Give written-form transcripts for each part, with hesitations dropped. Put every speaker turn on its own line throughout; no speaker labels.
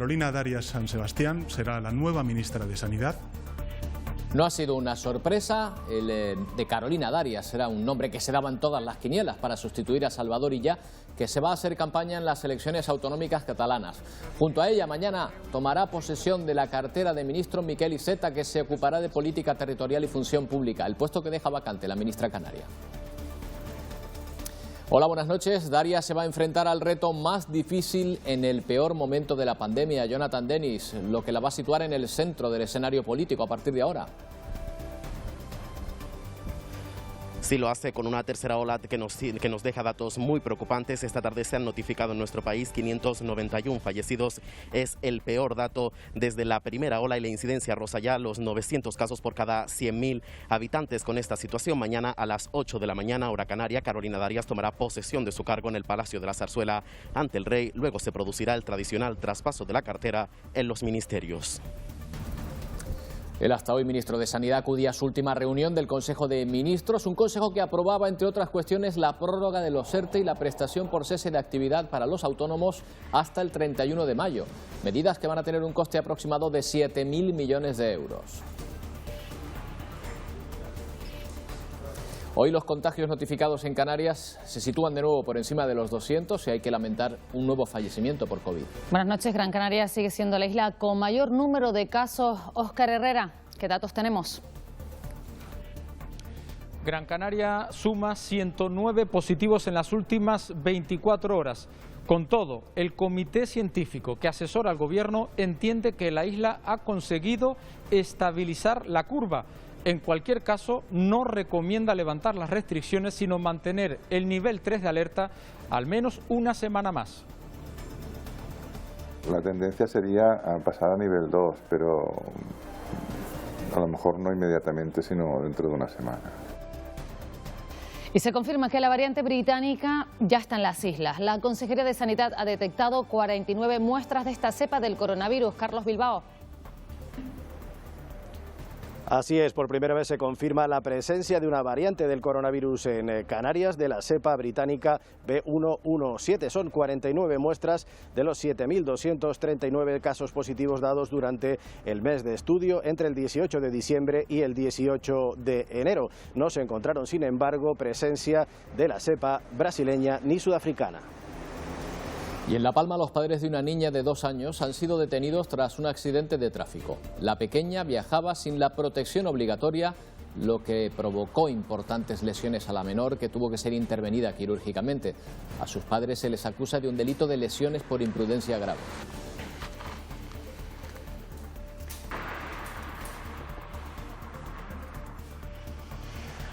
Carolina Darias San Sebastián será la nueva ministra de Sanidad.
No ha sido una sorpresa, el de Carolina Darias será un nombre que se daba en todas las quinielas para sustituir a Salvador Illa, que se va a hacer campaña en las elecciones autonómicas catalanas. Junto a ella mañana tomará posesión de la cartera de ministro Miquel Iceta, que se ocupará de política territorial y función pública, el puesto que deja vacante la ministra canaria. Hola, buenas noches. Darias se va a enfrentar al reto más difícil en el peor momento de la pandemia. Jonathan Dennis, lo que la va a situar en el centro del escenario político a partir de ahora.
Sí, lo hace con una tercera ola que nos deja datos muy preocupantes. Esta tarde se han notificado en nuestro país 591 fallecidos. Es el peor dato desde la primera ola y la incidencia roza ya los 900 casos por cada 100.000 habitantes. Con esta situación, mañana a las 8 de la mañana, hora canaria, Carolina Darias tomará posesión de su cargo en el Palacio de la Zarzuela ante el rey. Luego se producirá el tradicional traspaso de la cartera en los ministerios.
El hasta hoy ministro de Sanidad acudía a su última reunión del Consejo de Ministros, un consejo que aprobaba, entre otras cuestiones, la prórroga de los ERTE y la prestación por cese de actividad para los autónomos hasta el 31 de mayo. Medidas que van a tener un coste aproximado de 7.000 millones de euros. Hoy los contagios notificados en Canarias se sitúan de nuevo por encima de los 200 y hay que lamentar un nuevo fallecimiento por COVID.
Buenas noches. Gran Canaria sigue siendo la isla con mayor número de casos. Óscar Herrera, ¿qué datos tenemos?
Gran Canaria suma 109 positivos en las últimas 24 horas. Con todo, el comité científico que asesora al gobierno entiende que la isla ha conseguido estabilizar la curva. En cualquier caso, no recomienda levantar las restricciones, sino mantener el nivel 3 de alerta al menos una semana más.
La tendencia sería a pasar a nivel 2, pero a lo mejor no inmediatamente, sino dentro de una semana.
Y se confirma que la variante británica ya está en las islas. La Consejería de Sanidad ha detectado 49 muestras de esta cepa del coronavirus. Carlos Bilbao.
Así es, por primera vez se confirma la presencia de una variante del coronavirus en Canarias, de la cepa británica B117. Son 49 muestras de los 7.239 casos positivos dados durante el mes de estudio entre el 18 de diciembre y el 18 de enero. No se encontraron, sin embargo, presencia de la cepa brasileña ni sudafricana.
Y en La Palma, los padres de una niña de 2 años han sido detenidos tras un accidente de tráfico. La pequeña viajaba sin la protección obligatoria, lo que provocó importantes lesiones a la menor, que tuvo que ser intervenida quirúrgicamente. A sus padres se les acusa de un delito de lesiones por imprudencia grave.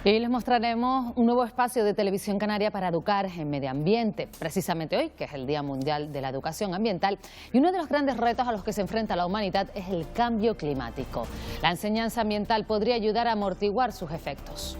Y les mostraremos un nuevo espacio de Televisión Canaria para educar en medio ambiente, precisamente hoy, que es el Día Mundial de la Educación Ambiental. Y uno de los grandes retos a los que se enfrenta la humanidad es el cambio climático. La enseñanza ambiental podría ayudar a amortiguar sus efectos.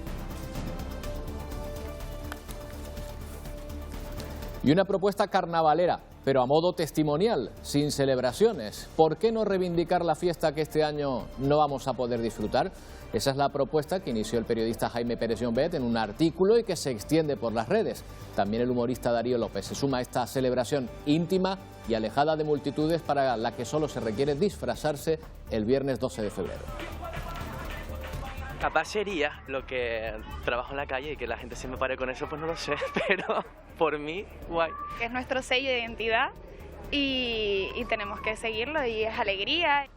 Y una propuesta carnavalera, pero a modo testimonial, sin celebraciones. ¿Por qué no reivindicar la fiesta que este año no vamos a poder disfrutar? Esa es la propuesta que inició el periodista Jaime Pérez Llombet en un artículo y que se extiende por las redes. También el humorista Darío López se suma a esta celebración íntima y alejada de multitudes para la que solo se requiere disfrazarse el viernes 12 de febrero.
Capaz sería lo que trabajo en la calle y que la gente se me pare con eso, pues no lo sé, pero por mí, guay.
Es nuestro sello de identidad y tenemos que seguirlo y es alegría.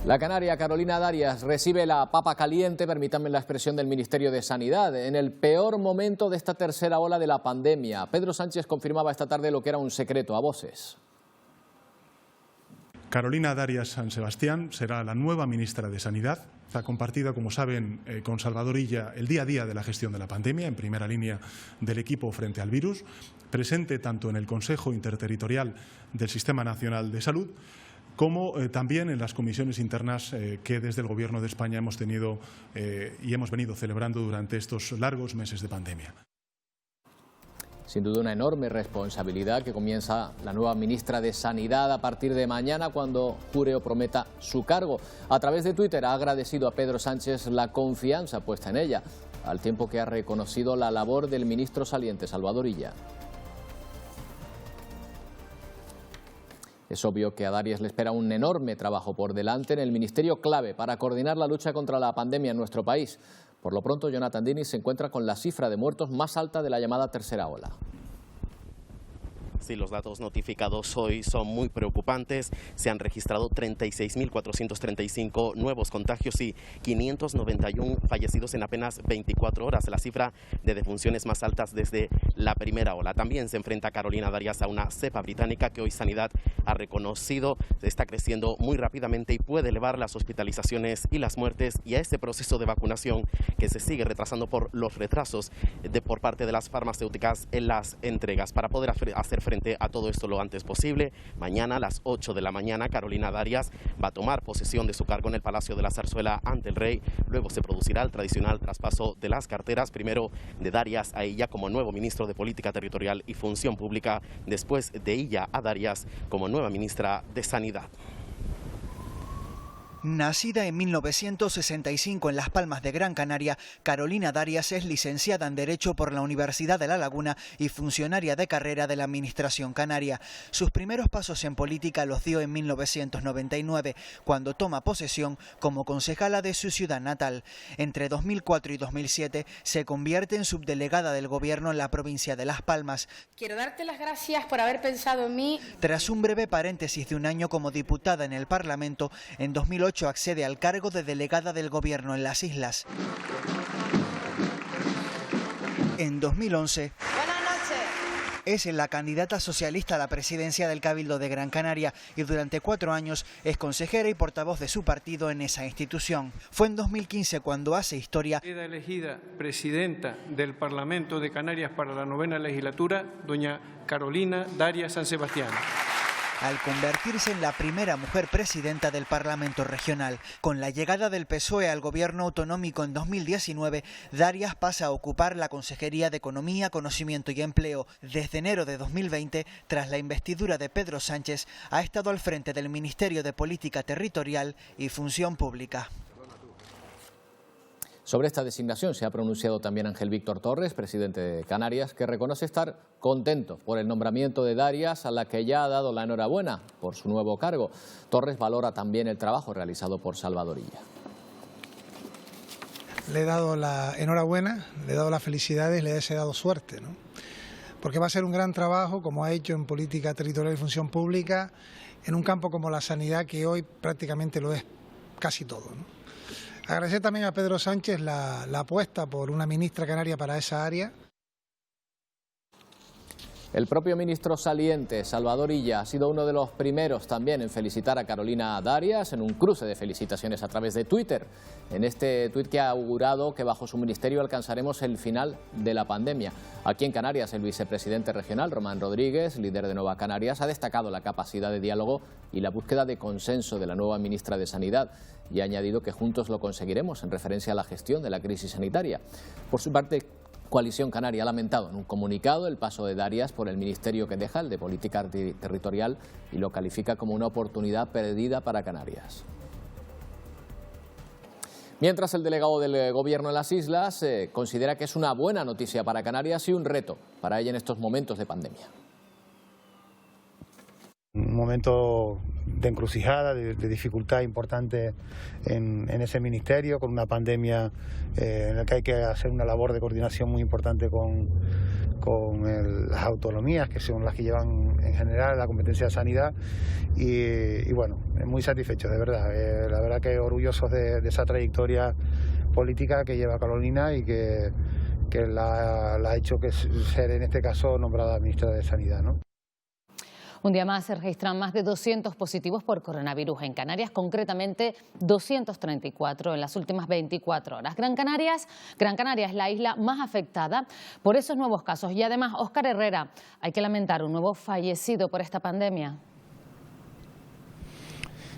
La canaria Carolina Darias recibe la papa caliente, permítanme la expresión, del Ministerio de Sanidad, en el peor momento de esta tercera ola de la pandemia. Pedro Sánchez confirmaba esta tarde lo que era un secreto a voces.
Carolina Darias San Sebastián será la nueva ministra de Sanidad. Está compartida, como saben, con Salvador Illa el día a día de la gestión de la pandemia, en primera línea del equipo frente al virus, presente tanto en el Consejo Interterritorial del Sistema Nacional de Salud, como también en las comisiones internas que desde el Gobierno de España hemos tenido y hemos venido celebrando durante estos largos meses de pandemia.
Sin duda una enorme responsabilidad que comienza la nueva ministra de Sanidad a partir de mañana cuando jure o prometa su cargo. A través de Twitter ha agradecido a Pedro Sánchez la confianza puesta en ella, al tiempo que ha reconocido la labor del ministro saliente, Salvador Illa. Es obvio que a Darias le espera un enorme trabajo por delante en el ministerio clave para coordinar la lucha contra la pandemia en nuestro país. Por lo pronto, Jonathan Dini se encuentra con la cifra de muertos más alta de la llamada tercera ola.
Sí, los datos notificados hoy son muy preocupantes. Se han registrado 36.435 nuevos contagios y 591 fallecidos en apenas 24 horas, la cifra de defunciones más altas desde la primera ola. También se enfrenta Carolina Darias a una cepa británica que hoy Sanidad ha reconocido está creciendo muy rápidamente y puede elevar las hospitalizaciones y las muertes, y a este proceso de vacunación que se sigue retrasando por los retrasos por parte de las farmacéuticas en las entregas. Para poder hacer frente a todo esto lo antes posible, mañana a las 8 de la mañana Carolina Darias va a tomar posesión de su cargo en el Palacio de la Zarzuela ante el Rey. Luego se producirá el tradicional traspaso de las carteras, primero de Darias a Illa como nuevo ministro de Política Territorial y Función Pública, después de Illa a Darias como nueva ministra de Sanidad.
Nacida en 1965 en Las Palmas de Gran Canaria, Carolina Darias es licenciada en Derecho por la Universidad de La Laguna y funcionaria de carrera de la Administración Canaria. Sus primeros pasos en política los dio en 1999, cuando toma posesión como concejala de su ciudad natal. Entre 2004 y 2007 se convierte en subdelegada del Gobierno en la provincia de Las Palmas.
Quiero darte las gracias por haber pensado en mí.
Tras un breve paréntesis de un año como diputada en el Parlamento, en 2008 accede al cargo de delegada del Gobierno en las islas. En 2011 es la candidata socialista a la presidencia del Cabildo de Gran Canaria y durante 4 años es consejera y portavoz de su partido en esa institución. Fue en 2015 cuando hace historia.
Queda elegida presidenta del Parlamento de Canarias para la 9ª legislatura, doña Carolina Darias San Sebastián,
al convertirse en la primera mujer presidenta del Parlamento Regional. Con la llegada del PSOE al gobierno autonómico en 2019, Darias pasa a ocupar la Consejería de Economía, Conocimiento y Empleo. Desde enero de 2020, tras la investidura de Pedro Sánchez, ha estado al frente del Ministerio de Política Territorial y Función Pública.
Sobre esta designación se ha pronunciado también Ángel Víctor Torres, presidente de Canarias, que reconoce estar contento por el nombramiento de Darias, a la que ya ha dado la enhorabuena por su nuevo cargo. Torres valora también el trabajo realizado por Salvador Illa.
Le he dado la enhorabuena, le he dado las felicidades, le he deseado suerte, ¿no? Porque va a ser un gran trabajo, como ha hecho en política territorial y función pública, en un campo como la sanidad, que hoy prácticamente lo es casi todo, ¿no? Agradecer también a Pedro Sánchez la apuesta por una ministra canaria para esa área.
El propio ministro saliente, Salvador Illa, ha sido uno de los primeros también en felicitar a Carolina Darias en un cruce de felicitaciones a través de Twitter. En este tuit que ha augurado que bajo su ministerio alcanzaremos el final de la pandemia. Aquí en Canarias, el vicepresidente regional, Román Rodríguez, líder de Nueva Canarias, ha destacado la capacidad de diálogo y la búsqueda de consenso de la nueva ministra de Sanidad y ha añadido que juntos lo conseguiremos en referencia a la gestión de la crisis sanitaria. Por su parte, Coalición Canaria ha lamentado en un comunicado el paso de Darias por el ministerio que deja, el de Política Territorial, y lo califica como una oportunidad perdida para Canarias. Mientras, el delegado del Gobierno en las islas considera que es una buena noticia para Canarias y un reto para ella en estos momentos de pandemia.
Un momento de encrucijada, de dificultad importante en ese ministerio, con una pandemia en la que hay que hacer una labor de coordinación muy importante con las autonomías, que son las que llevan en general la competencia de sanidad, y bueno, muy satisfechos, de verdad. La verdad que orgullosos de esa trayectoria política que lleva Carolina y que la ha hecho ser en este caso nombrada ministra de Sanidad, ¿no?
Un día más se registran más de 200 positivos por coronavirus en Canarias, concretamente 234 en las últimas 24 horas. Gran Canaria es la isla más afectada por esos nuevos casos y además, Óscar Herrera, hay que lamentar un nuevo fallecido por esta pandemia.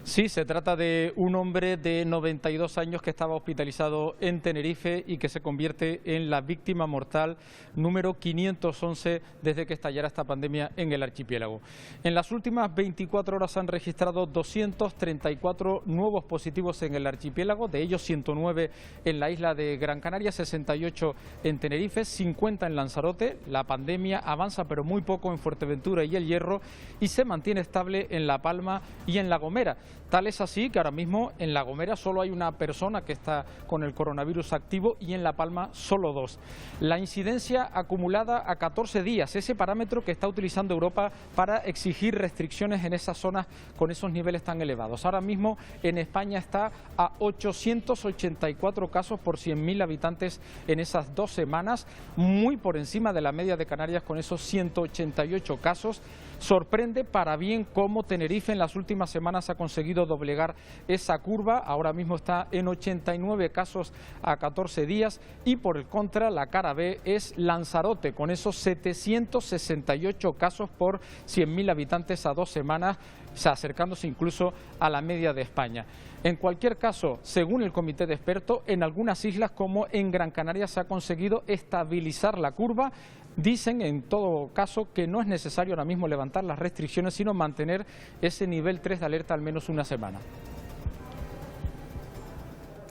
Sí, se trata de un hombre de 92 años que estaba hospitalizado en Tenerife y que se convierte en la víctima mortal número 511 desde que estallara esta pandemia en el archipiélago. En las últimas 24 horas se han registrado 234 nuevos positivos en el archipiélago, de ellos 109 en la isla de Gran Canaria, 68 en Tenerife, 50 en Lanzarote. La pandemia avanza pero muy poco en Fuerteventura y El Hierro y se mantiene estable en La Palma y en La Gomera. Tal es así que ahora mismo en La Gomera solo hay una persona que está con el coronavirus activo y en La Palma solo 2. La incidencia acumulada a 14 días, ese parámetro que está utilizando Europa para exigir restricciones en esas zonas con esos niveles tan elevados. Ahora mismo en España está a 884 casos por 100.000 habitantes en esas 2 semanas, muy por encima de la media de Canarias con esos 188 casos. Sorprende para bien cómo Tenerife en las últimas semanas ha conseguido doblegar esa curva, ahora mismo está en 89 casos a 14 días y por el contra la cara B es Lanzarote con esos 768 casos por 100.000 habitantes a 2 semanas, acercándose incluso a la media de España. En cualquier caso, según el comité de expertos, en algunas islas como en Gran Canaria se ha conseguido estabilizar la curva. Dicen, en todo caso, que no es necesario ahora mismo levantar las restricciones, sino mantener ese nivel 3 de alerta al menos una semana.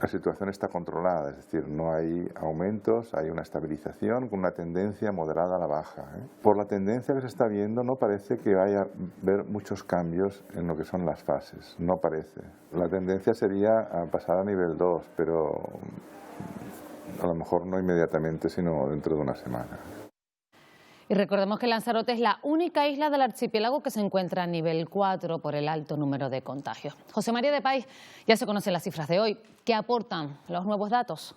La situación está controlada, es decir, no hay aumentos, hay una estabilización con una tendencia moderada a la baja. Por la tendencia que se está viendo, no parece que vaya a haber muchos cambios en lo que son las fases, no parece. La tendencia sería a pasar a nivel 2, pero a lo mejor no inmediatamente, sino dentro de una semana.
Y recordemos que Lanzarote es la única isla del archipiélago que se encuentra a nivel 4 por el alto número de contagios. José María de País, ya se conocen las cifras de hoy. ¿Qué aportan los nuevos datos?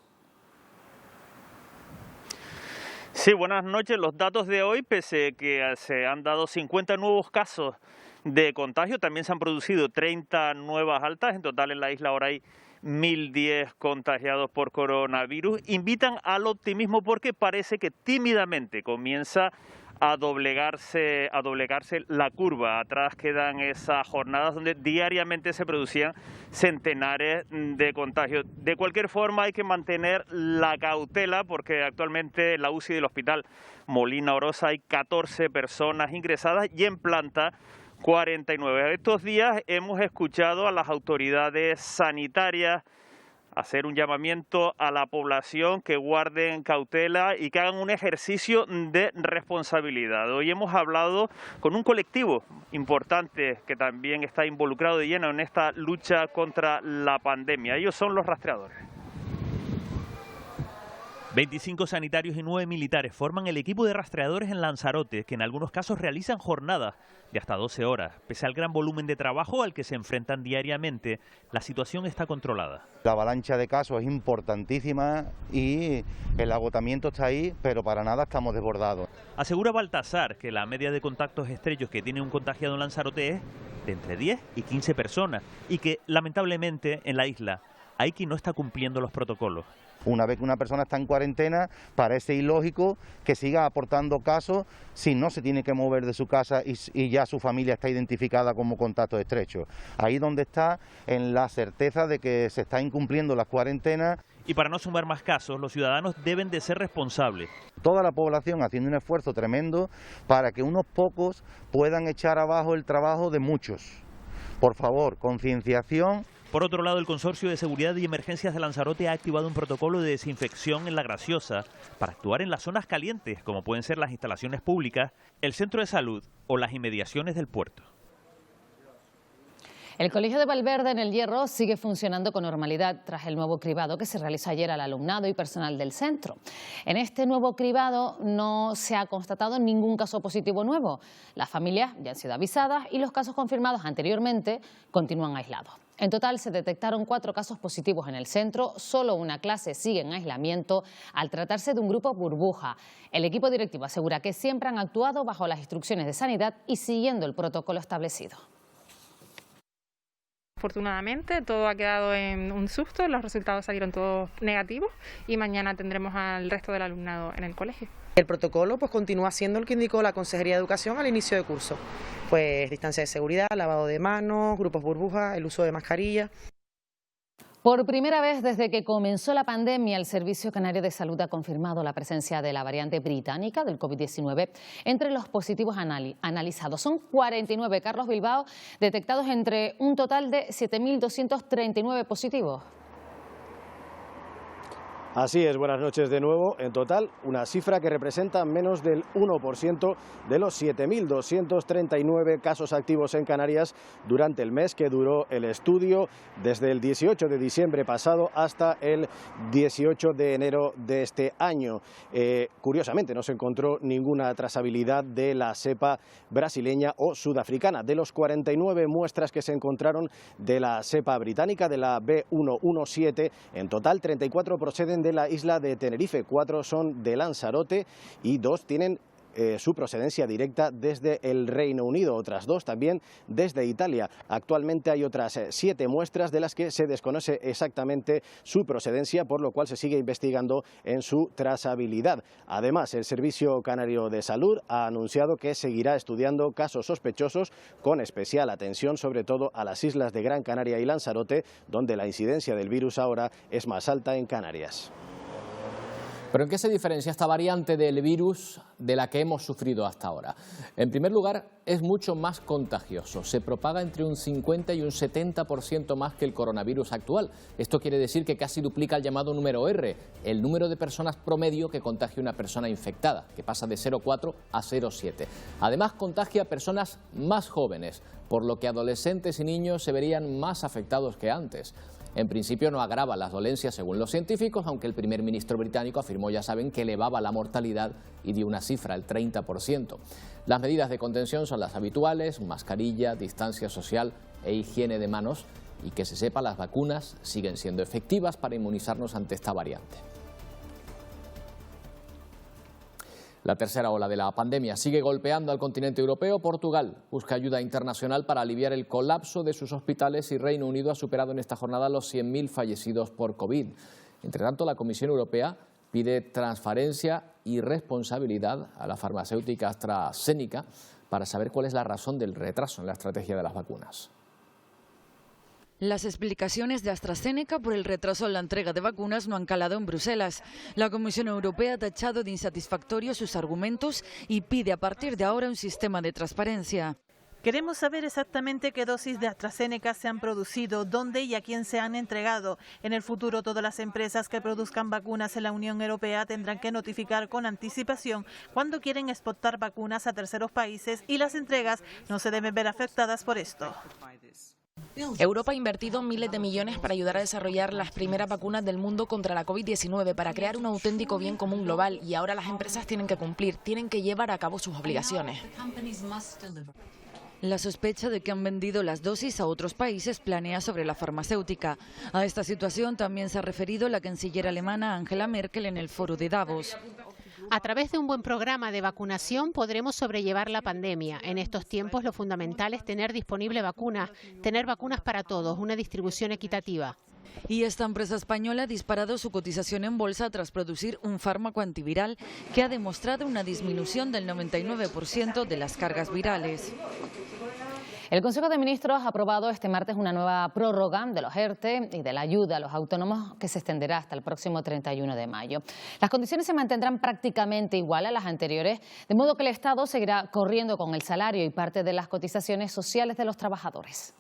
Sí, buenas noches. Los datos de hoy, pese a que se han dado 50 nuevos casos de contagio, también se han producido 30 nuevas altas. En total en la isla ahora hay 1.010 contagiados por coronavirus, invitan al optimismo porque parece que tímidamente comienza a doblegarse la curva. Atrás quedan esas jornadas donde diariamente se producían centenares de contagios. De cualquier forma hay que mantener la cautela porque actualmente en la UCI del Hospital Molina Orosa hay 14 personas ingresadas y en planta 49. Estos días hemos escuchado a las autoridades sanitarias hacer un llamamiento a la población que guarden cautela y que hagan un ejercicio de responsabilidad. Hoy hemos hablado con un colectivo importante que también está involucrado de lleno en esta lucha contra la pandemia. Ellos son los rastreadores.
25 sanitarios y 9 militares forman el equipo de rastreadores en Lanzarote, que en algunos casos realizan jornadas de hasta 12 horas. Pese al gran volumen de trabajo al que se enfrentan diariamente, la situación está controlada.
La avalancha de casos es importantísima y el agotamiento está ahí, pero para nada estamos desbordados.
Asegura Baltasar que la media de contactos estrechos que tiene un contagiado en Lanzarote es de entre 10 y 15 personas y que, lamentablemente, en la isla hay quien no está cumpliendo los protocolos.
Una vez que una persona está en cuarentena, parece ilógico que siga aportando casos si no se tiene que mover de su casa y ya su familia está identificada como contacto estrecho. Ahí donde está, en la certeza de que se está incumpliendo las cuarentenas.
Y para no sumar más casos, los ciudadanos deben de ser responsables.
Toda la población haciendo un esfuerzo tremendo para que unos pocos puedan echar abajo el trabajo de muchos. Por favor, concienciación.
Por otro lado, el Consorcio de Seguridad y Emergencias de Lanzarote ha activado un protocolo de desinfección en La Graciosa para actuar en las zonas calientes, como pueden ser las instalaciones públicas, el centro de salud o las inmediaciones del puerto.
El Colegio de Valverde en El Hierro sigue funcionando con normalidad tras el nuevo cribado que se realizó ayer al alumnado y personal del centro. En este nuevo cribado no se ha constatado ningún caso positivo nuevo. Las familias ya han sido avisadas y los casos confirmados anteriormente continúan aislados. En total se detectaron 4 casos positivos en el centro, solo una clase sigue en aislamiento al tratarse de un grupo burbuja. El equipo directivo asegura que siempre han actuado bajo las instrucciones de sanidad y siguiendo el protocolo establecido.
Afortunadamente todo ha quedado en un susto, los resultados salieron todos negativos y mañana tendremos al resto del alumnado en el colegio.
El protocolo continúa siendo el que indicó la Consejería de Educación al inicio de curso, pues distancia de seguridad, lavado de manos, grupos burbuja, el uso de mascarilla.
Por primera vez desde que comenzó la pandemia, el Servicio Canario de Salud ha confirmado la presencia de la variante británica del COVID-19 entre los positivos analizados. Son 49, Carlos Bilbao, detectados entre un total de 7.239 positivos.
Así es, buenas noches de nuevo. En total, una cifra que representa menos del 1% de los 7.239 casos activos en Canarias durante el mes que duró el estudio, desde el 18 de diciembre pasado hasta el 18 de enero de este año. Curiosamente, no se encontró ninguna trazabilidad de la cepa brasileña o sudafricana. De los 49 muestras que se encontraron de la cepa británica, de la B117, en total 34 proceden de la isla de Tenerife, 4 son de Lanzarote y 2 tienen su procedencia directa desde el Reino Unido, otras 2 también desde Italia. Actualmente hay otras 7 muestras de las que se desconoce exactamente su procedencia, por lo cual se sigue investigando en su trazabilidad. Además, el Servicio Canario de Salud ha anunciado que seguirá estudiando casos sospechosos con especial atención sobre todo a las islas de Gran Canaria y Lanzarote, donde la incidencia del virus ahora es más alta en Canarias.
¿Pero en qué se diferencia esta variante del virus de la que hemos sufrido hasta ahora? En primer lugar, es mucho más contagioso. Se propaga entre un 50 y un 70% más que el coronavirus actual. Esto quiere decir que casi duplica el llamado número R, el número de personas promedio que contagia una persona infectada, que pasa de 0,4 a 0,7. Además, contagia a personas más jóvenes, por lo que adolescentes y niños se verían más afectados que antes. En principio no agrava las dolencias según los científicos, aunque el primer ministro británico afirmó, ya saben, que elevaba la mortalidad y dio una cifra, el 30%. Las medidas de contención son las habituales: mascarilla, distancia social e higiene de manos, y que se sepa, las vacunas siguen siendo efectivas para inmunizarnos ante esta variante. La tercera ola de la pandemia sigue golpeando al continente europeo. Portugal busca ayuda internacional para aliviar el colapso de sus hospitales y Reino Unido ha superado en esta jornada los 100.000 fallecidos por COVID. Entre tanto, la Comisión Europea pide transparencia y responsabilidad a la farmacéutica AstraZeneca para saber cuál es la razón del retraso en la estrategia de las vacunas.
Las explicaciones de AstraZeneca por el retraso en la entrega de vacunas no han calado en Bruselas. La Comisión Europea ha tachado de insatisfactorios sus argumentos y pide a partir de ahora un sistema de transparencia.
Queremos saber exactamente qué dosis de AstraZeneca se han producido, dónde y a quién se han entregado. En el futuro, todas las empresas que produzcan vacunas en la Unión Europea tendrán que notificar con anticipación cuando quieren exportar vacunas a terceros países y las entregas no se deben ver afectadas por esto.
Europa ha invertido miles de millones para ayudar a desarrollar las primeras vacunas del mundo contra la COVID-19, para crear un auténtico bien común global, y ahora las empresas tienen que cumplir, tienen que llevar a cabo sus obligaciones.
La sospecha de que han vendido las dosis a otros países planea sobre la farmacéutica. A esta situación también se ha referido la canciller alemana Angela Merkel en el foro de Davos.
A través de un buen programa de vacunación podremos sobrellevar la pandemia. En estos tiempos lo fundamental es tener disponible vacunas, tener vacunas para todos, una distribución equitativa.
Y esta empresa española ha disparado su cotización en bolsa tras producir un fármaco antiviral que ha demostrado una disminución del 99% de las cargas virales.
El Consejo de Ministros ha aprobado este martes una nueva prórroga de los ERTE y de la ayuda a los autónomos que se extenderá hasta el próximo 31 de mayo. Las condiciones se mantendrán prácticamente igual a las anteriores, de modo que el Estado seguirá corriendo con el salario y parte de las cotizaciones sociales de los trabajadores.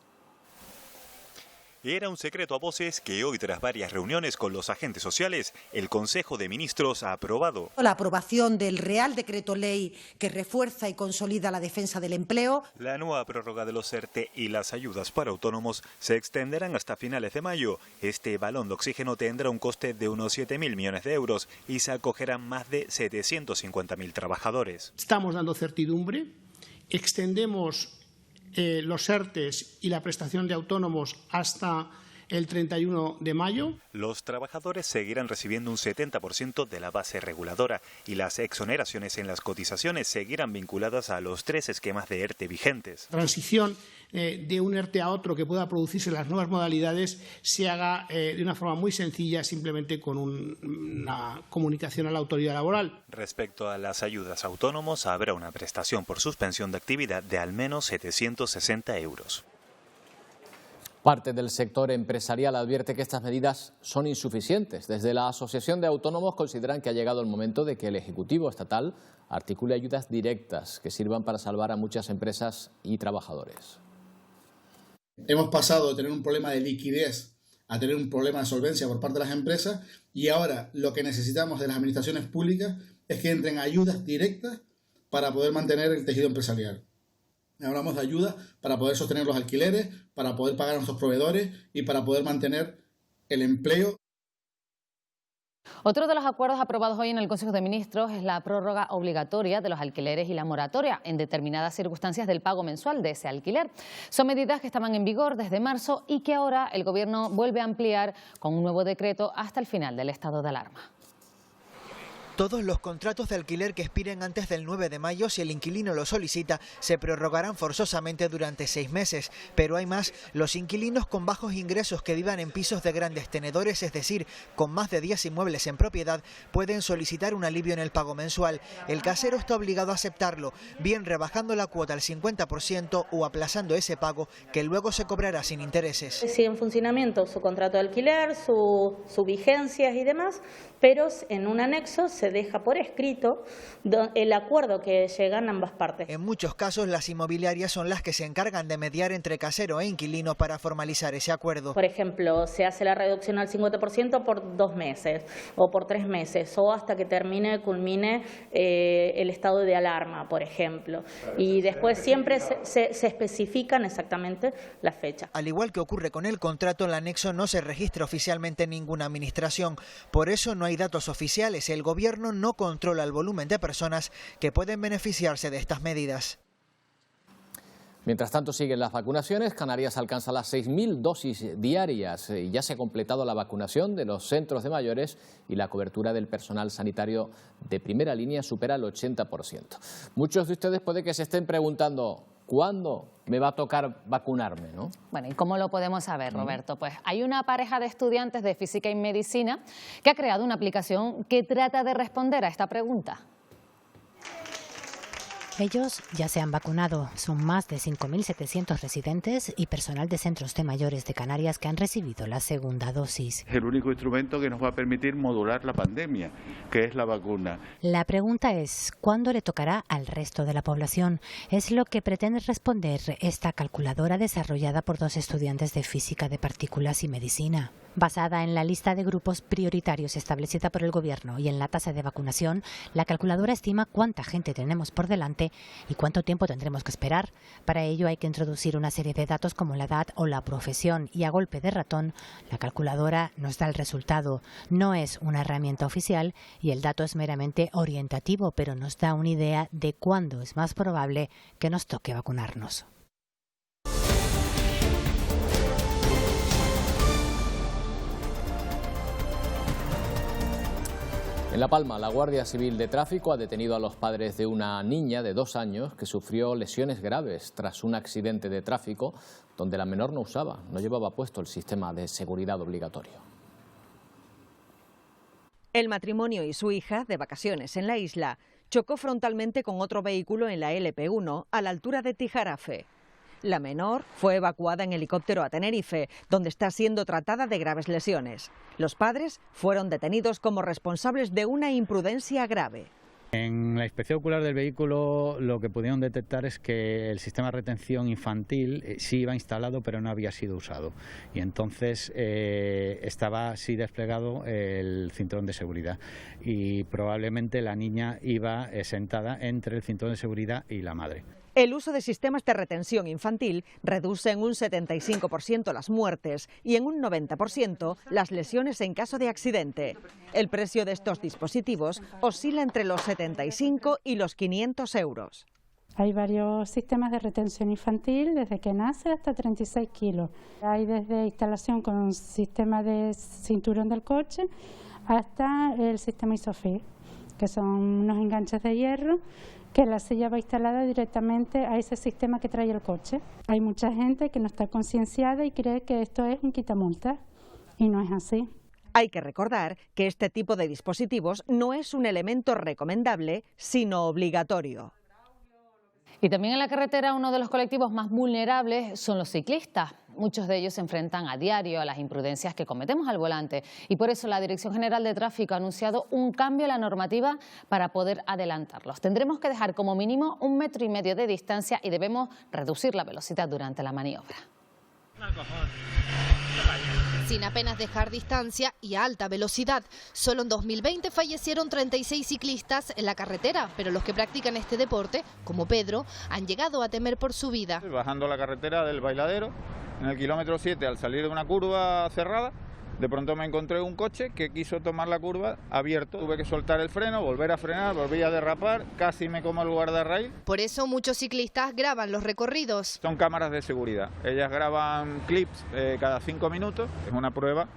Era un secreto a voces que hoy, tras varias reuniones con los agentes sociales, el Consejo de Ministros ha aprobado.
La aprobación del Real Decreto Ley que refuerza y consolida la defensa del empleo.
La nueva prórroga de los ERTE y las ayudas para autónomos se extenderán hasta finales de mayo. Este balón de oxígeno tendrá un coste de unos 7.000 millones de euros y se acogerán más de 750.000 trabajadores.
Estamos dando certidumbre, extendemos los ERTEs y la prestación de autónomos hasta
el 31 de mayo.
Los trabajadores seguirán recibiendo un 70% de la base reguladora y las exoneraciones en las cotizaciones seguirán vinculadas a los 3 esquemas de ERTE vigentes.
Transición de un ERTE a otro que pueda producirse en las nuevas modalidades se haga de una forma muy sencilla, simplemente con una comunicación a la autoridad laboral.
Respecto a las ayudas a autónomos, habrá una prestación por suspensión de actividad de al menos 760 euros.
Parte del sector empresarial advierte que estas medidas son insuficientes. Desde la Asociación de Autónomos consideran que ha llegado el momento de que el Ejecutivo estatal articule ayudas directas que sirvan para salvar a muchas empresas y trabajadores.
Hemos pasado de tener un problema de liquidez a tener un problema de solvencia por parte de las empresas y ahora lo que necesitamos de las administraciones públicas es que entren ayudas directas para poder mantener el tejido empresarial. Hablamos de ayuda para poder sostener los alquileres, para poder pagar a nuestros proveedores y para poder mantener el empleo.
Otro de los acuerdos aprobados hoy en el Consejo de Ministros es la prórroga obligatoria de los alquileres y la moratoria en determinadas circunstancias del pago mensual de ese alquiler. Son medidas que estaban en vigor desde marzo y que ahora el Gobierno vuelve a ampliar con un nuevo decreto hasta el final del estado de alarma.
Todos los contratos de alquiler que expiren antes del 9 de mayo, si el inquilino lo solicita, se prorrogarán forzosamente durante 6 meses. Pero hay más, los inquilinos con bajos ingresos que vivan en pisos de grandes tenedores, es decir, con más de 10 inmuebles en propiedad, pueden solicitar un alivio en el pago mensual. El casero está obligado a aceptarlo, bien rebajando la cuota al 50% o aplazando ese pago que luego se cobrará sin intereses.
Sigue en funcionamiento su contrato de alquiler, sus vigencias y demás, pero en un anexo se deja por escrito el acuerdo que llegan ambas partes.
En muchos casos las inmobiliarias son las que se encargan de mediar entre casero e inquilino para formalizar ese acuerdo.
Por ejemplo, se hace la reducción al 50% por 2 meses o por 3 meses o hasta que culmine el estado de alarma, por ejemplo. Y después siempre se especifican exactamente la fecha.
Al igual que ocurre con el contrato, el anexo no se registra oficialmente en ninguna administración. Por eso no hay datos oficiales. El Gobierno no controla el volumen de personas que pueden beneficiarse de estas medidas.
Mientras tanto siguen las vacunaciones. Canarias alcanza las 6.000 dosis diarias y ya se ha completado la vacunación de los centros de mayores y la cobertura del personal sanitario de primera línea supera el 80%. Muchos de ustedes puede que se estén preguntando ¿cuándo me va a tocar vacunarme, ¿no?
Bueno, ¿y cómo lo podemos saber, Roberto? Pues hay una pareja de estudiantes de física y medicina que ha creado una aplicación que trata de responder a esta pregunta.
Ellos ya se han vacunado. Son más de 5.700 residentes y personal de centros de mayores de Canarias que han recibido la segunda dosis.
Es el único instrumento que nos va a permitir modular la pandemia, que es la vacuna.
La pregunta es, ¿cuándo le tocará al resto de la población? Es lo que pretende responder esta calculadora desarrollada por 2 estudiantes de física de partículas y medicina. Basada en la lista de grupos prioritarios establecida por el Gobierno y en la tasa de vacunación, la calculadora estima cuánta gente tenemos por delante y cuánto tiempo tendremos que esperar. Para ello hay que introducir una serie de datos como la edad o la profesión y a golpe de ratón, la calculadora nos da el resultado. No es una herramienta oficial y el dato es meramente orientativo, pero nos da una idea de cuándo es más probable que nos toque vacunarnos.
En La Palma, la Guardia Civil de Tráfico ha detenido a los padres de una niña de 2 años que sufrió lesiones graves tras un accidente de tráfico donde la menor no llevaba puesto el sistema de seguridad obligatorio.
El matrimonio y su hija, de vacaciones en la isla, chocó frontalmente con otro vehículo en la LP1 a la altura de Tijarafe. La menor fue evacuada en helicóptero a Tenerife, donde está siendo tratada de graves lesiones. Los padres fueron detenidos como responsables de una imprudencia grave.
En la inspección ocular del vehículo lo que pudieron detectar es que el sistema de retención infantil sí iba instalado pero no había sido usado y entonces estaba sí desplegado el cinturón de seguridad y probablemente la niña iba sentada entre el cinturón de seguridad y la madre.
El uso de sistemas de retención infantil reduce en un 75% las muertes y en un 90% las lesiones en caso de accidente. El precio de estos dispositivos oscila entre los 75 y los 500 euros.
Hay varios sistemas de retención infantil, desde que nace hasta 36 kilos. Hay desde instalación con un sistema de cinturón del coche hasta el sistema ISOFIX, que son unos enganches de hierro que la silla va instalada directamente a ese sistema que trae el coche. Hay mucha gente que no está concienciada y cree que esto es un quitamultas, y no es así.
Hay que recordar que este tipo de dispositivos no es un elemento recomendable, sino obligatorio.
Y también en la carretera uno de los colectivos más vulnerables son los ciclistas. Muchos de ellos se enfrentan a diario a las imprudencias que cometemos al volante y por eso la Dirección General de Tráfico ha anunciado un cambio en la normativa para poder adelantarlos. Tendremos que dejar como mínimo 1,5 metros de distancia y debemos reducir la velocidad durante la maniobra.
Sin apenas dejar distancia y a alta velocidad. Solo en 2020 fallecieron 36 ciclistas en la carretera, pero los que practican este deporte, como Pedro, han llegado a temer por su vida.
Bajando la carretera del Bailadero, en el kilómetro 7, al salir de una curva cerrada, de pronto me encontré un coche que quiso tomar la curva abierto. Tuve que soltar el freno, volver a frenar, volví a derrapar, casi me como el guardarraíl.
Por eso muchos ciclistas graban los recorridos.
Son cámaras de seguridad. Ellas graban clips cada 5 minutos. Es una prueba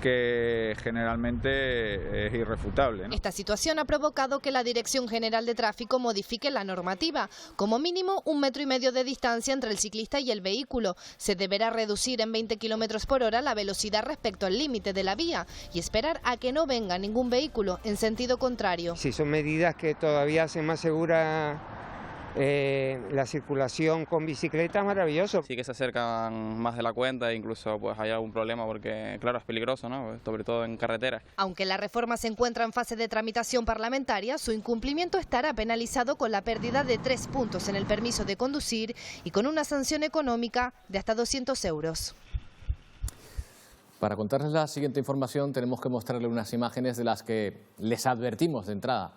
que generalmente es irrefutable, ¿no?
Esta situación ha provocado que la Dirección General de Tráfico modifique la normativa. Como mínimo 1,5 metros de distancia entre el ciclista y el vehículo. Se deberá reducir en 20 kilómetros por hora la velocidad respecto al límite de la vía y esperar a que no venga ningún vehículo en sentido contrario.
Sí, son medidas que todavía hacen más segura la circulación con bicicleta, maravilloso.
Sí que se acercan más de la cuenta e incluso pues hay algún problema porque claro es peligroso, ¿no? Sobre todo en carreteras.
Aunque la reforma se encuentra en fase de tramitación parlamentaria, su incumplimiento estará penalizado con la pérdida de 3 puntos en el permiso de conducir y con una sanción económica de hasta 200 euros.
Para contarles la siguiente información tenemos que mostrarle unas imágenes de las que les advertimos de entrada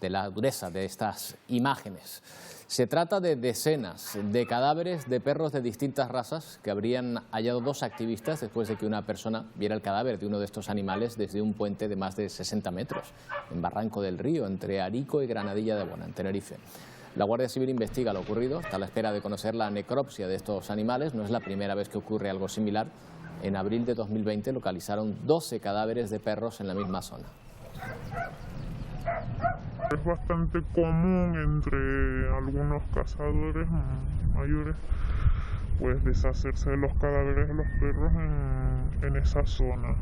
de la dureza de estas imágenes. Se trata de decenas de cadáveres de perros de distintas razas que habrían hallado 2 activistas después de que una persona viera el cadáver de uno de estos animales desde un puente de más de 60 metros en Barranco del Río, entre Arico y Granadilla de Bona, en Tenerife. La Guardia Civil investiga lo ocurrido, está a la espera de conocer la necropsia de estos animales. No es la primera vez que ocurre algo similar. En abril de 2020 localizaron 12 cadáveres de perros en la misma zona.
Es bastante común entre algunos cazadores mayores pues deshacerse de los cadáveres de los perros en esa zona.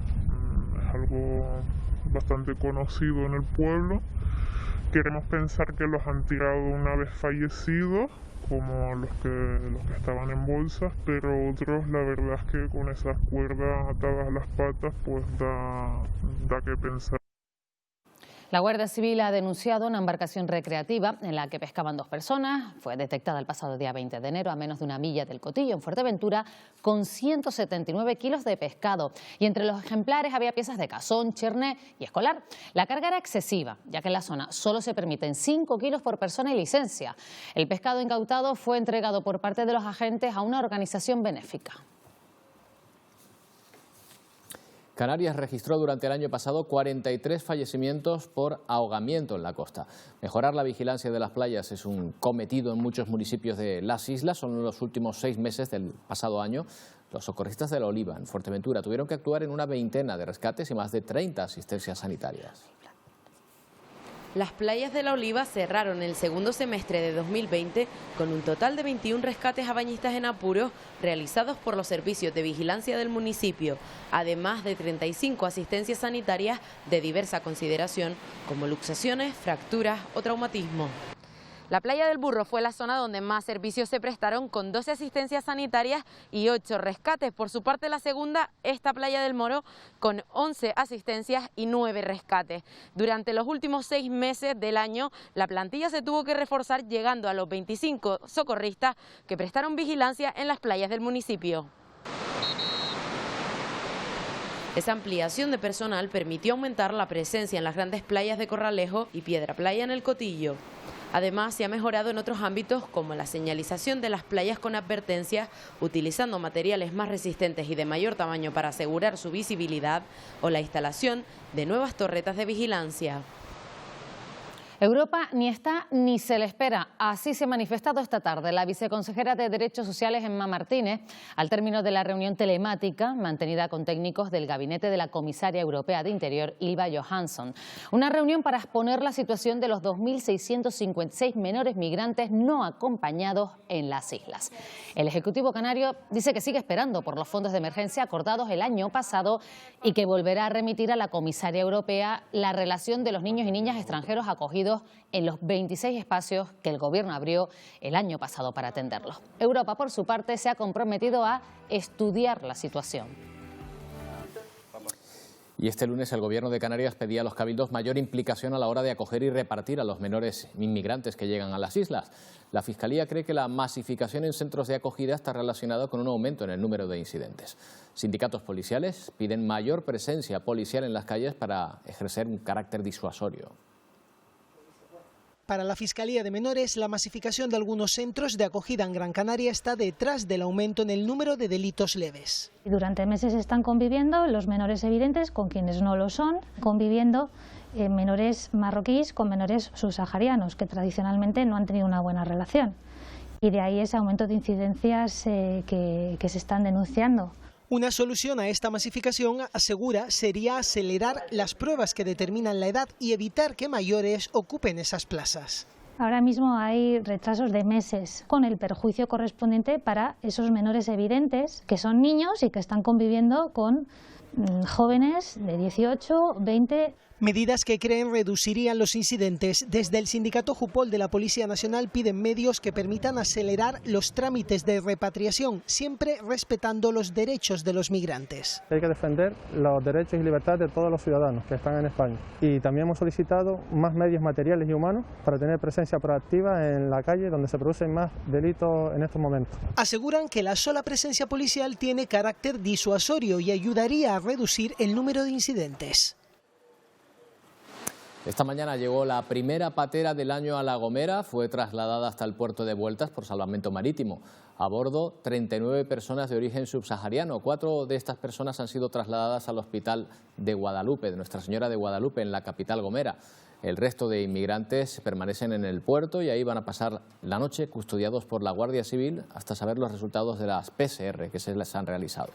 Es algo bastante conocido en el pueblo. Queremos pensar que los han tirado una vez fallecidos, como los que estaban en bolsas, pero otros la verdad es que con esas cuerdas atadas a las patas pues da que pensar.
La Guardia Civil ha denunciado una embarcación recreativa en la que pescaban 2 personas. Fue detectada el pasado día 20 de enero a menos de 1 milla del Cotillo, en Fuerteventura, con 179 kilos de pescado. Y entre los ejemplares había piezas de cazón, cherné y escolar. La carga era excesiva, ya que en la zona solo se permiten 5 kilos por persona y licencia. El pescado incautado fue entregado por parte de los agentes a una organización benéfica.
Canarias registró durante el año pasado 43 fallecimientos por ahogamiento en la costa. Mejorar la vigilancia de las playas es un cometido en muchos municipios de las islas. Son los últimos 6 meses del pasado año. Los socorristas de La Oliva, en Fuerteventura, tuvieron que actuar en una veintena de rescates y más de 30 asistencias sanitarias.
Las playas de La Oliva cerraron el segundo semestre de 2020 con un total de 21 rescates a bañistas en apuros realizados por los servicios de vigilancia del municipio, además de 35 asistencias sanitarias de diversa consideración, como luxaciones, fracturas o traumatismo. La playa del Burro fue la zona donde más servicios se prestaron, con 12 asistencias sanitarias y 8 rescates. Por su parte, la segunda, esta playa del Moro, con 11 asistencias y 9 rescates. Durante los últimos 6 meses del año, la plantilla se tuvo que reforzar, llegando a los 25 socorristas que prestaron vigilancia en las playas del municipio. Esa ampliación de personal permitió aumentar la presencia en las grandes playas de Corralejo y Piedra Playa en el Cotillo. Además, se ha mejorado en otros ámbitos, como la señalización de las playas con advertencias, utilizando materiales más resistentes y de mayor tamaño para asegurar su visibilidad, o la instalación de nuevas torretas de vigilancia.
Europa ni está ni se le espera. Así se ha manifestado esta tarde la viceconsejera de Derechos Sociales, Emma Martínez, al término de la reunión telemática mantenida con técnicos del gabinete de la comisaria europea de Interior, Ylva Johansson. Una reunión para exponer la situación de los 2.656 menores migrantes no acompañados en las islas. El Ejecutivo canario dice que sigue esperando por los fondos de emergencia acordados el año pasado y que volverá a remitir a la comisaria europea la relación de los niños y niñas extranjeros acogidos en los 26 espacios que el Gobierno abrió el año pasado para atenderlos. Europa, por su parte, se ha comprometido a estudiar la situación.
Y este lunes el Gobierno de Canarias pedía a los cabildos mayor implicación a la hora de acoger y repartir a los menores inmigrantes que llegan a las islas. La Fiscalía cree que la masificación en centros de acogida está relacionada con un aumento en el número de incidentes. Sindicatos policiales piden mayor presencia policial en las calles para ejercer un carácter disuasorio.
Para la Fiscalía de Menores, la masificación de algunos centros de acogida en Gran Canaria está detrás del aumento en el número de delitos leves.
Durante meses están conviviendo los menores evidentes con quienes no lo son, conviviendo menores marroquíes con menores subsaharianos, que tradicionalmente no han tenido una buena relación. Y de ahí ese aumento de incidencias que se están denunciando.
Una solución a esta masificación, asegura, sería acelerar las pruebas que determinan la edad y evitar que mayores ocupen esas plazas.
Ahora mismo hay retrasos de meses, con el perjuicio correspondiente para esos menores evidentes, que son niños y que están conviviendo con jóvenes de 18, 20...
Medidas que creen reducirían los incidentes. Desde el sindicato Jupol de la Policía Nacional piden medios que permitan acelerar los trámites de repatriación, siempre respetando los derechos de los migrantes.
Hay que defender los derechos y libertades de todos los ciudadanos que están en España. Y también hemos solicitado más medios materiales y humanos para tener presencia proactiva en la calle donde se producen más delitos en estos momentos.
Aseguran que la sola presencia policial tiene carácter disuasorio y ayudaría a reducir el número de incidentes.
Esta mañana llegó la primera patera del año a La Gomera, fue trasladada hasta el puerto de Vueltas por salvamento marítimo. A bordo, 39 personas de origen subsahariano. 4 de estas personas han sido trasladadas al hospital de Guadalupe, de Nuestra Señora de Guadalupe, en la capital gomera. El resto de inmigrantes permanecen en el puerto y ahí van a pasar la noche custodiados por la Guardia Civil hasta saber los resultados de las PCR que se les han realizado.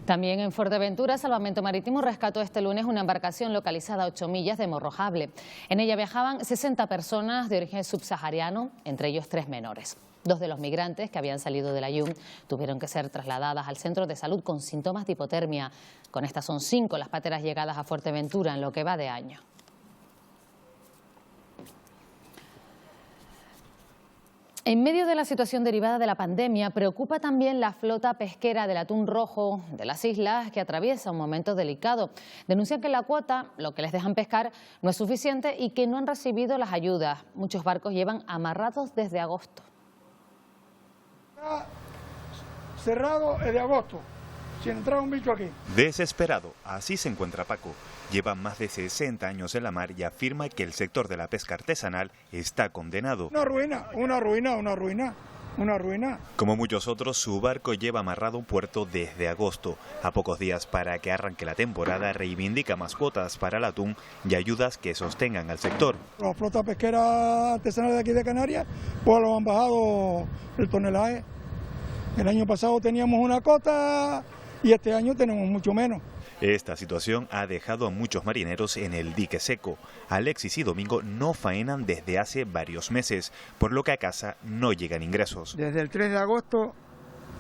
También en Fuerteventura, Salvamento Marítimo rescató este lunes una embarcación localizada a 8 millas de Morrojable. En ella viajaban 60 personas de origen subsahariano, entre ellos 3 menores. 2 de los migrantes que habían salido de la YUM tuvieron que ser trasladadas al centro de salud con síntomas de hipotermia. Con estas son 5 las pateras llegadas a Fuerteventura en lo que va de año. En medio de la situación derivada de la pandemia, preocupa también la flota pesquera del atún rojo de las islas, que atraviesa un momento delicado. Denuncian que la cuota, lo que les dejan pescar, no es suficiente y que no han recibido las ayudas. Muchos barcos llevan amarrados desde agosto.
Está cerrado desde agosto, sin entrar un bicho aquí.
Desesperado, así se encuentra Paco. Lleva más de 60 años en la mar y afirma que el sector de la pesca artesanal está condenado.
Una ruina, una ruina, una ruina, una ruina.
Como muchos otros, su barco lleva amarrado un puerto desde agosto. A pocos días para que arranque la temporada, reivindica más cuotas para el atún y ayudas que sostengan al sector.
Las flotas pesqueras artesanales de aquí de Canarias, pues lo han bajado el tonelaje. El año pasado teníamos una cota y este año tenemos mucho menos.
Esta situación ha dejado a muchos marineros en el dique seco. Alexis y Domingo no faenan desde hace varios meses, por lo que a casa no llegan ingresos.
Desde el 3 de agosto,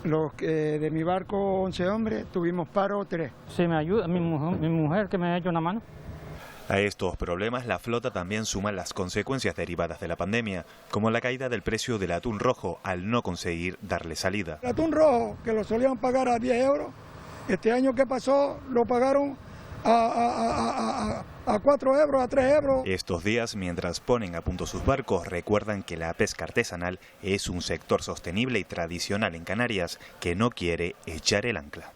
de mi barco 11 hombres, tuvimos paro 3.
Sí, me ayuda mi mujer que me ha hecho una mano.
A estos problemas la flota también suma las consecuencias derivadas de la pandemia, como la caída del precio del atún rojo al no conseguir darle salida.
El atún rojo, que lo solían pagar a 10 euros, este año que pasó lo pagaron a 4 euros, a 3 euros.
Estos días, mientras ponen a punto sus barcos, recuerdan que la pesca artesanal es un sector sostenible y tradicional en Canarias que no quiere echar el ancla.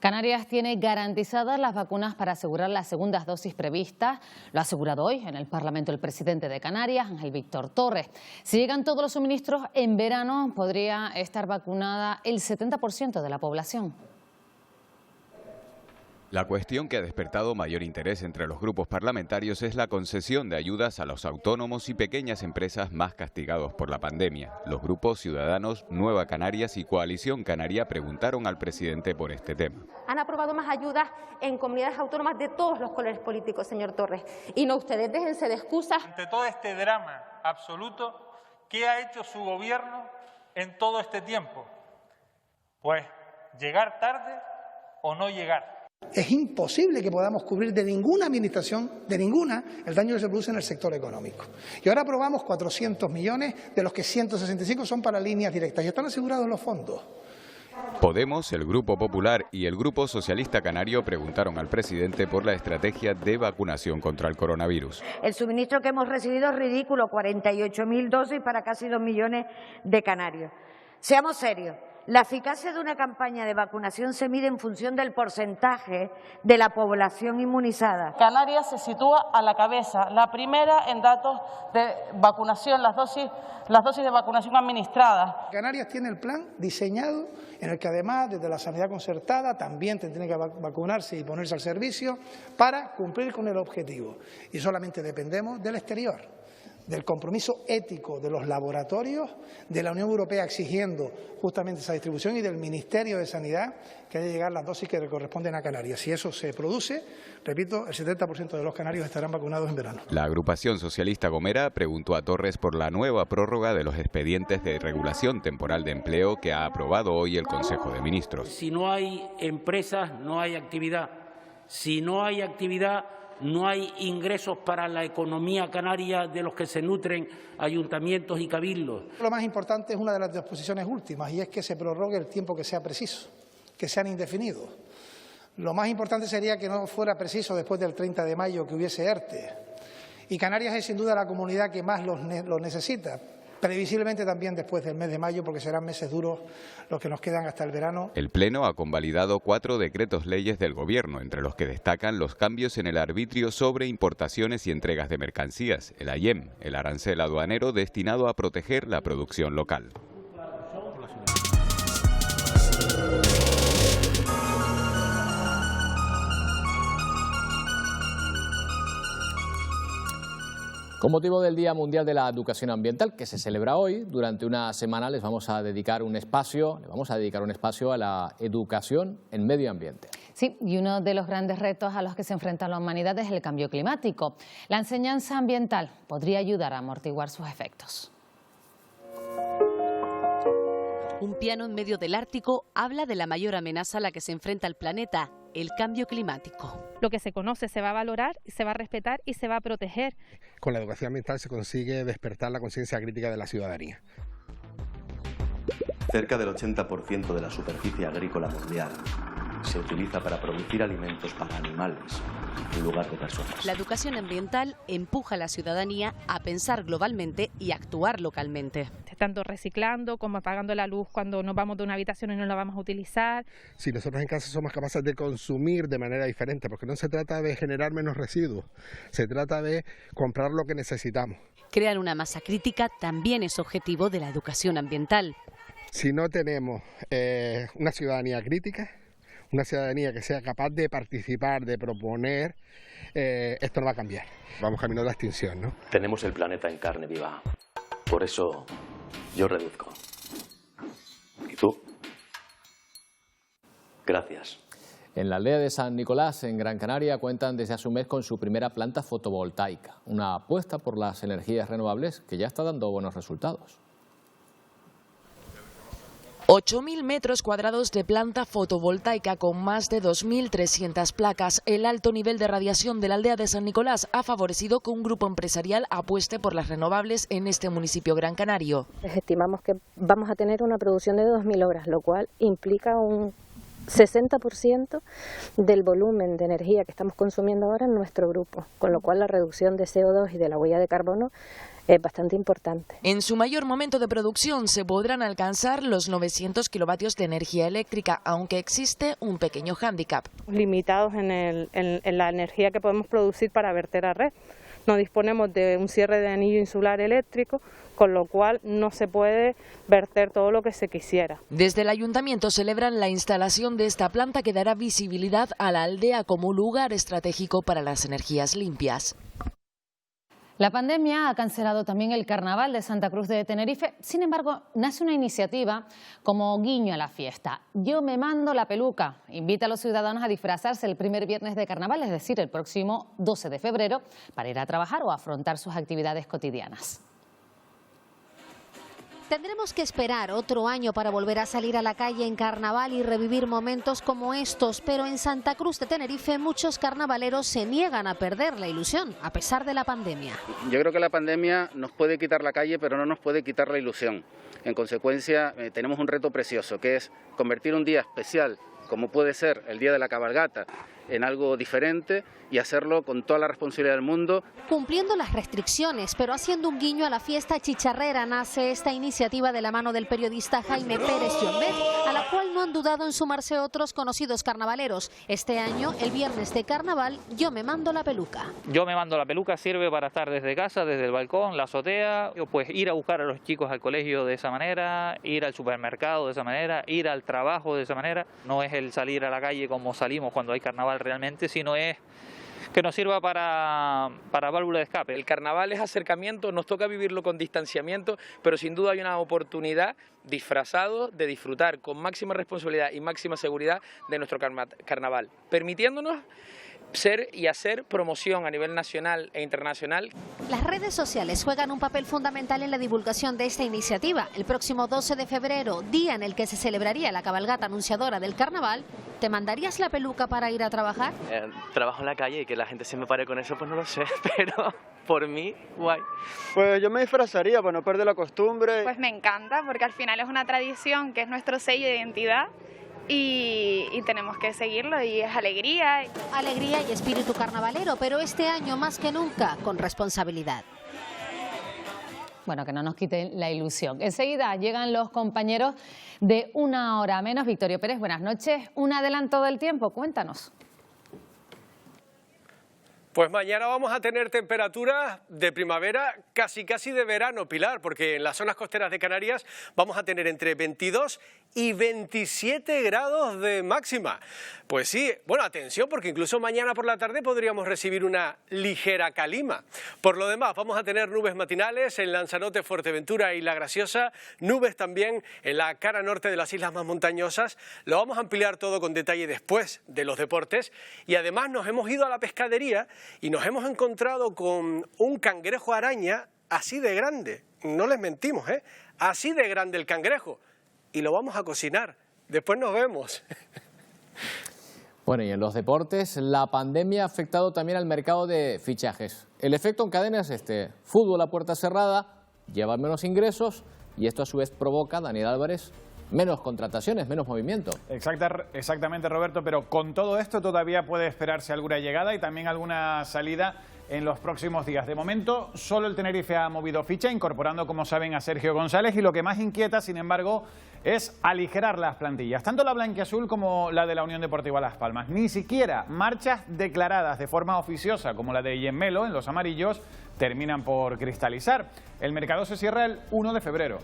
Canarias tiene garantizadas las vacunas para asegurar las segundas dosis previstas. Lo ha asegurado hoy en el Parlamento el presidente de Canarias, Ángel Víctor Torres. Si llegan todos los suministros, en verano podría estar vacunada el 70% de la población.
La cuestión que ha despertado mayor interés entre los grupos parlamentarios es la concesión de ayudas a los autónomos y pequeñas empresas más castigados por la pandemia. Los grupos Ciudadanos, Nueva Canarias y Coalición Canaria preguntaron al presidente por este tema.
Han aprobado más ayudas en comunidades autónomas de todos los colores políticos, señor Torres. Y no, ustedes déjense de excusas.
Ante todo este drama absoluto, ¿qué ha hecho su gobierno en todo este tiempo? Pues llegar tarde o no llegar.
Es imposible que podamos cubrir de ninguna administración, el daño que se produce en el sector económico. Y ahora aprobamos 400 millones, de los que 165 son para líneas directas. Y están asegurados los fondos.
Podemos, el Grupo Popular y el Grupo Socialista Canario preguntaron al presidente por la estrategia de vacunación contra el coronavirus.
El suministro que hemos recibido es ridículo, 48.000 dosis para casi 2 millones de canarios. Seamos serios. La eficacia de una campaña de vacunación se mide en función del porcentaje de la población inmunizada.
Canarias se sitúa a la cabeza, la primera en datos de vacunación, las dosis de vacunación administradas.
Canarias tiene el plan diseñado en el que además desde la sanidad concertada también tiene que vacunarse y ponerse al servicio para cumplir con el objetivo. Y solamente dependemos del exterior, del compromiso ético de los laboratorios, de la Unión Europea exigiendo justamente esa distribución y del Ministerio de Sanidad que haya llegar las dosis que le corresponden a Canarias. Si eso se produce, repito, el 70% de los canarios estarán vacunados en verano.
La agrupación socialista Gomera preguntó a Torres por la nueva prórroga de los expedientes de regulación temporal de empleo que ha aprobado hoy el Consejo de Ministros.
Si no hay empresas, no hay actividad. Si no hay actividad, no hay ingresos para la economía canaria de los que se nutren ayuntamientos y cabildos.
Lo más importante es una de las disposiciones últimas y es que se prorrogue el tiempo que sea preciso, que sean indefinidos. Lo más importante sería que no fuera preciso después del 30 de mayo que hubiese ERTE. Y Canarias es sin duda la comunidad que más los necesita. Previsiblemente también después del mes de mayo, porque serán meses duros los que nos quedan hasta el verano.
El Pleno ha convalidado 4 decretos leyes del Gobierno, entre los que destacan los cambios en el arbitrio sobre importaciones y entregas de mercancías, el AIEM, el arancel aduanero destinado a proteger la producción local.
Con motivo del Día Mundial de la Educación Ambiental, que se celebra hoy, durante una semana le vamos a dedicar un espacio a la educación en medio ambiente.
Sí, y uno de los grandes retos a los que se enfrenta la humanidad es el cambio climático. La enseñanza ambiental podría ayudar a amortiguar sus efectos.
Un piano en medio del Ártico habla de la mayor amenaza a la que se enfrenta el planeta, el cambio climático.
Lo que se conoce se va a valorar, se va a respetar y se va a proteger.
Con la educación ambiental se consigue despertar la conciencia crítica de la ciudadanía.
Cerca del 80% de la superficie agrícola mundial se utiliza para producir alimentos para animales en lugar de personas.
La educación ambiental empuja a la ciudadanía a pensar globalmente y actuar localmente.
Tanto reciclando como apagando la luz cuando nos vamos de una habitación y no la vamos a utilizar.
Si nosotros en casa somos capaces de consumir de manera diferente, porque no se trata de generar menos residuos, se trata de comprar lo que necesitamos.
Crear una masa crítica también es objetivo de la educación ambiental.
Si no tenemos una ciudadanía crítica, una ciudadanía que sea capaz de participar, de proponer, esto no va a cambiar. Vamos camino a la extinción, ¿no?
Tenemos el planeta en carne viva. Por eso yo reduzco. ¿Y tú? Gracias.
En la aldea de San Nicolás, en Gran Canaria, cuentan desde hace un mes con su primera planta fotovoltaica. Una apuesta por las energías renovables que ya está dando buenos resultados.
8.000 metros cuadrados de planta fotovoltaica con más de 2.300 placas. El alto nivel de radiación de la aldea de San Nicolás ha favorecido que un grupo empresarial apueste por las renovables en este municipio gran canario.
Estimamos que vamos a tener una producción de 2.000 horas, lo cual implica un 60% del volumen de energía que estamos consumiendo ahora en nuestro grupo, con lo cual la reducción de CO2 y de la huella de carbono es bastante importante.
En su mayor momento de producción se podrán alcanzar los 900 kilovatios de energía eléctrica, aunque existe un pequeño hándicap.
Limitados en la energía que podemos producir para verter a red.
no disponemos de un cierre de anillo insular eléctrico, con lo cual no se puede verter todo lo que se quisiera.
Desde el ayuntamiento celebran la instalación de esta planta que dará visibilidad a la aldea como lugar estratégico para las energías limpias.
La pandemia ha cancelado también el Carnaval de Santa Cruz de Tenerife. Sin embargo, nace una iniciativa como guiño a la fiesta. Yo me mando la peluca. Invita a los ciudadanos a disfrazarse el primer viernes de Carnaval, es decir, el próximo 12 de febrero, para ir a trabajar o afrontar sus actividades cotidianas.
Tendremos que esperar otro año para volver a salir a la calle en carnaval y revivir momentos como estos, pero en Santa Cruz de Tenerife muchos carnavaleros se niegan a perder la ilusión, a pesar de la pandemia.
Yo creo que la pandemia nos puede quitar la calle, pero no nos puede quitar la ilusión. En consecuencia, tenemos un reto precioso, que es convertir un día especial, como puede ser el Día de la Cabalgata, en algo diferente y hacerlo con toda la responsabilidad del mundo.
Cumpliendo las restricciones, pero haciendo un guiño a la fiesta chicharrera, nace esta iniciativa de la mano del periodista Jaime Pérez Llombet, a la cual no han dudado en sumarse otros conocidos carnavaleros. Este año, el viernes de carnaval, yo me mando la peluca.
Yo me mando la peluca sirve para estar desde casa, desde el balcón, la azotea, pues ir a buscar a los chicos al colegio de esa manera, ir al supermercado de esa manera, ir al trabajo de esa manera. No es el salir a la calle como salimos cuando hay carnaval realmente, sino es que nos sirva para válvula de escape.
El carnaval es acercamiento, nos toca vivirlo con distanciamiento, pero sin duda hay una oportunidad disfrazado de disfrutar con máxima responsabilidad y máxima seguridad de nuestro carnaval, permitiéndonos ser y hacer promoción a nivel nacional e internacional.
Las redes sociales juegan un papel fundamental en la divulgación de esta iniciativa. El próximo 12 de febrero, día en el que se celebraría la cabalgata anunciadora del carnaval, ¿te mandarías la peluca para ir a trabajar?
Trabajo en la calle y que la gente se me pare con eso, pues no lo sé, pero por mí, guay.
Pues yo me disfrazaría para no perder la costumbre.
Pues me encanta, porque al final es una tradición que es nuestro sello de identidad. Y tenemos que seguirlo y es alegría.
Alegría y espíritu carnavalero, pero este año más que nunca con responsabilidad.
Bueno, que no nos quiten la ilusión. Enseguida llegan los compañeros de Una Hora Menos. Victorio Pérez, buenas noches. Un adelanto del tiempo, cuéntanos.
Pues mañana vamos a tener temperaturas de primavera, casi de verano, Pilar, porque en las zonas costeras de Canarias vamos a tener entre 22 y 27 grados de máxima. Pues sí, bueno, atención, porque incluso mañana por la tarde podríamos recibir una ligera calima. Por lo demás, vamos a tener nubes matinales en Lanzarote, Fuerteventura y La Graciosa, nubes también en la cara norte de las islas más montañosas. Lo vamos a ampliar todo con detalle después de los deportes y además nos hemos ido a la pescadería y nos hemos encontrado con un cangrejo araña así de grande, no les mentimos, así de grande el cangrejo, y lo vamos a cocinar, después nos vemos.
Bueno, y en los deportes, la pandemia ha afectado también al mercado de fichajes. El efecto en cadena es este: fútbol a puerta cerrada, lleva menos ingresos y esto a su vez provoca, Daniel Álvarez, menos contrataciones, menos movimiento.
Exactamente, Roberto, pero con todo esto todavía puede esperarse alguna llegada y también alguna salida en los próximos días. De momento, solo el Tenerife ha movido ficha, incorporando, como saben, a Sergio González, y lo que más inquieta, sin embargo, es aligerar las plantillas, tanto la blanquiazul como la de la Unión Deportiva Las Palmas. Ni siquiera marchas declaradas de forma oficiosa, como la de Yemelo en los amarillos, terminan por cristalizar. El mercado se cierra el 1 de febrero.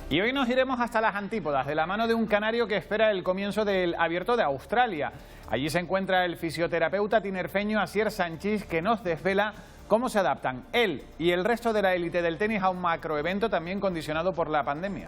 Y hoy nos iremos hasta las antípodas, de la mano de un canario que espera el comienzo del Abierto de Australia. Allí se encuentra el fisioterapeuta tinerfeño Asier Sanchís, que nos desvela cómo se adaptan él y el resto de la élite del tenis a un macroevento también condicionado por la pandemia.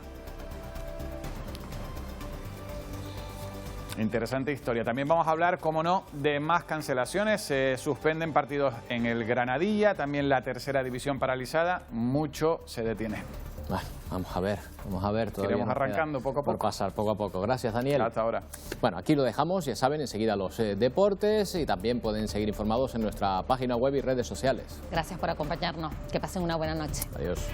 Interesante historia. También vamos a hablar, como no, de más cancelaciones. Se suspenden partidos en el Granadilla, también la tercera división paralizada. Mucho se detiene.
Bueno, vamos a ver. Todavía
iremos arrancando poco a poco.
Por pasar poco a poco. Gracias, Daniel.
Hasta ahora.
Bueno, aquí lo dejamos, ya saben, enseguida los deportes, y también pueden seguir informados en nuestra página web y redes sociales.
Gracias por acompañarnos. Que pasen una buena noche.
Adiós.